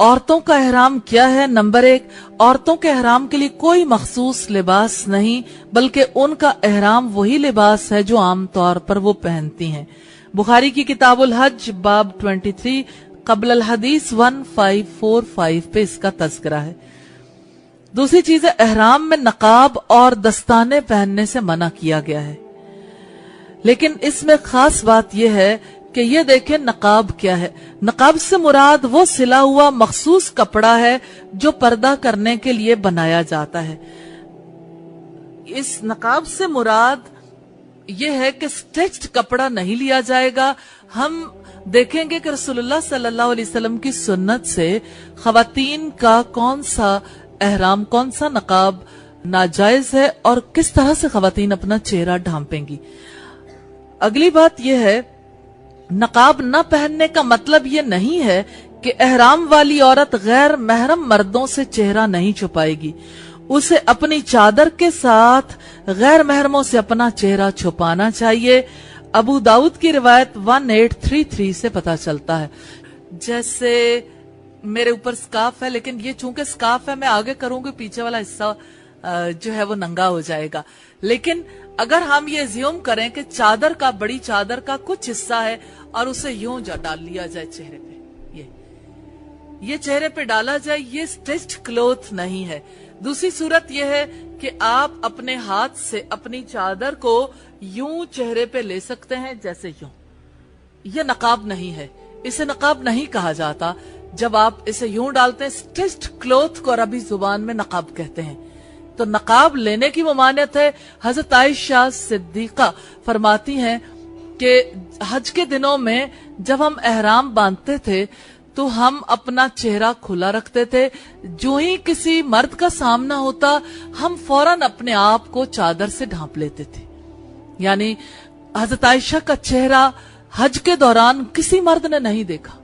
عورتوں کا احرام کیا ہے؟ نمبر 1، عورتوں کے احرام کے لیے کوئی مخصوص لباس نہیں، بلکہ ان کا احرام وہی لباس ہے جو عام طور پر وہ پہنتی ہیں۔ بخاری کی کتاب الحج باب 23 قبل الحدیث 1545 پہ اس کا تذکرہ ہے۔ دوسری چیز ہے، احرام میں نقاب اور دستانے پہننے سے منع کیا گیا ہے، لیکن اس میں خاص بات یہ ہے کہ یہ دیکھیں نقاب کیا ہے۔ نقاب سے مراد وہ سلا ہوا مخصوص کپڑا ہے جو پردہ کرنے کے لیے بنایا جاتا ہے۔ اس نقاب سے مراد یہ ہے کہ سٹیچڈ کپڑا نہیں لیا جائے گا۔ ہم دیکھیں گے کہ رسول اللہ صلی اللہ علیہ وسلم کی سنت سے خواتین کا کون سا احرام، کون سا نقاب ناجائز ہے اور کس طرح سے خواتین اپنا چہرہ ڈھانپیں گی۔ اگلی بات یہ ہے، نقاب نہ پہننے کا مطلب یہ نہیں ہے کہ احرام والی عورت غیر محرم مردوں سے چہرہ نہیں چھپائے گی، اسے اپنی چادر کے ساتھ غیر محرموں سے اپنا چہرہ چھپانا چاہیے۔ ابو داؤد کی روایت 1833 سے پتہ چلتا ہے۔ جیسے میرے اوپر سکارف ہے، لیکن یہ چونکہ سکارف ہے میں آگے کروں گی، پیچھے والا حصہ جو ہے وہ ننگا ہو جائے گا۔ لیکن اگر ہم یہ زیوم کریں کہ چادر کا، بڑی چادر کا کچھ حصہ ہے اور اسے یوں ڈال لیا جائے چہرے پہ، یہ چہرے پہ ڈالا جائے، یہ سٹیچڈ کلوتھ نہیں ہے۔ دوسری صورت یہ ہے کہ آپ اپنے ہاتھ سے اپنی چادر کو یوں چہرے پہ لے سکتے ہیں، جیسے یوں۔ یہ نقاب نہیں ہے، اسے نقاب نہیں کہا جاتا۔ جب آپ اسے یوں ڈالتے ہیں، سٹیچڈ کلوتھ کو عربی زبان میں نقاب کہتے ہیں۔ تو نقاب لینے کی ممانعت ہے۔ حضرت عائشہ صدیقہ فرماتی ہیں کہ حج کے دنوں میں جب ہم احرام باندھتے تھے تو ہم اپنا چہرہ کھلا رکھتے تھے، جو ہی کسی مرد کا سامنا ہوتا ہم فوراً اپنے آپ کو چادر سے ڈھانپ لیتے تھے۔ یعنی حضرت عائشہ کا چہرہ حج کے دوران کسی مرد نے نہیں دیکھا۔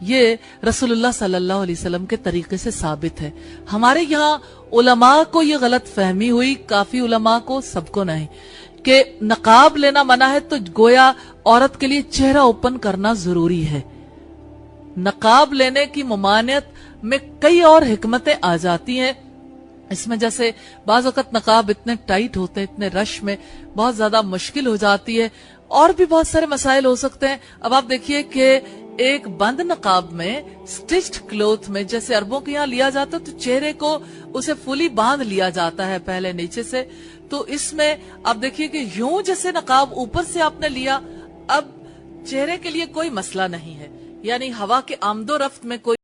یہ رسول اللہ صلی اللہ علیہ وسلم کے طریقے سے ثابت ہے۔ ہمارے یہاں علماء کو یہ غلط فہمی ہوئی، کافی علماء کو، سب کو نہیں، کہ نقاب لینا منع ہے تو گویا عورت کے لیے چہرہ اوپن کرنا ضروری ہے۔ نقاب لینے کی ممانعت میں کئی اور حکمتیں آ جاتی ہیں۔ اس میں جیسے بعض وقت نقاب اتنے ٹائٹ ہوتے ہیں، اتنے رش میں بہت زیادہ مشکل ہو جاتی ہے، اور بھی بہت سارے مسائل ہو سکتے ہیں۔ اب آپ دیکھیے کہ ایک بند نقاب میں، سٹیچڈ کلوتھ میں، جیسے عربوں کے یہاں لیا جاتا ہے تو چہرے کو اسے فلی باندھ لیا جاتا ہے پہلے نیچے سے، تو اس میں آپ دیکھیے کہ یوں جیسے نقاب اوپر سے آپ نے لیا، اب چہرے کے لیے کوئی مسئلہ نہیں ہے، یعنی ہوا کے آمد و رفت میں کوئی